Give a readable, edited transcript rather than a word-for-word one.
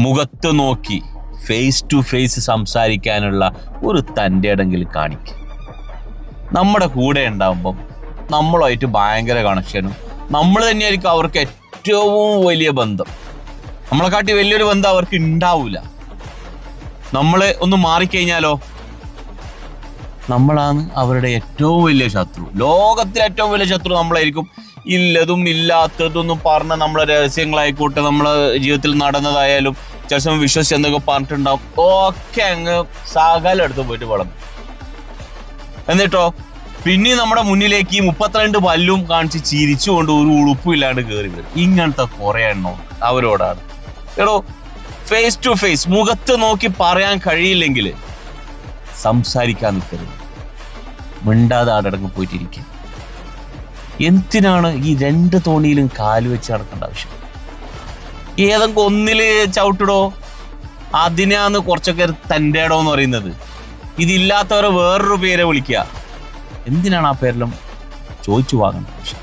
മുഖത്ത് നോക്കി face to face സംസാരിക്കാനുള്ള ഒരു തൻ്റെ ഇടങ്കിൽ കാണിക്കുക. നമ്മുടെ കൂടെ ഉണ്ടാകുമ്പം നമ്മളുമായിട്ട് ഭയങ്കര കണക്ഷനും നമ്മൾ തന്നെയായിരിക്കും അവർക്ക് ഏറ്റവും വലിയ ബന്ധം. നമ്മളെക്കാട്ടി വലിയൊരു ബന്ധം അവർക്ക് ഉണ്ടാവില്ല. നമ്മൾ ഒന്ന് മാറിക്കഴിഞ്ഞാലോ നമ്മളാണ് അവരുടെ ഏറ്റവും വലിയ ശത്രു. ലോകത്തിലെ ഏറ്റവും വലിയ ശത്രു നമ്മളായിരിക്കും. ഇല്ലതും ഇല്ലാത്തതൊന്നും പറഞ്ഞ നമ്മളെ രഹസ്യങ്ങളായിക്കോട്ടെ, നമ്മളെ ജീവിതത്തിൽ നടന്നതായാലും ചില സമയം വിശ്വസിച്ച് എന്തൊക്കെ പറഞ്ഞിട്ടുണ്ടാവും, ഒക്കെ അങ്ങ് സകലം എടുത്ത് പോയിട്ട് വളർന്നു. എന്നിട്ടോ പിന്നെ നമ്മുടെ മുന്നിലേക്ക് ഈ 32 പല്ലും കാണിച്ച് ചിരിച്ചുകൊണ്ട് ഒരു ഉളുപ്പില്ലാണ്ട് കയറി വരും. ഇങ്ങനത്തെ കുറെ എണ്ണോ അവരോടാണ്. എടോ, ഫേസ് ടു ഫേസ് മുഖത്ത് നോക്കി പറയാൻ കഴിയില്ലെങ്കിൽ സംസാരിക്കാൻ നിൽക്കരുത്. മിണ്ടാതെ ആടടങ്ങ് പോയിട്ടിരിക്കുക. എന്തിനാണ് ഈ 2 തോണിയിലും കാല് വെച്ച് നടക്കേണ്ട ആവശ്യം? ഏതെങ്കിലും ഒന്നില് ചവിട്ടിടോ. അതിനാന്ന് കുറച്ചൊക്കെ തൻ്റെ ഇടോ എന്ന് പറയുന്നത്. ഇതില്ലാത്തവരെ വേറൊരു പേരെ വിളിക്കുക. എന്തിനാണ് ആ പേരെല്ലാം ചോദിച്ചു വാങ്ങേണ്ട ആവശ്യം?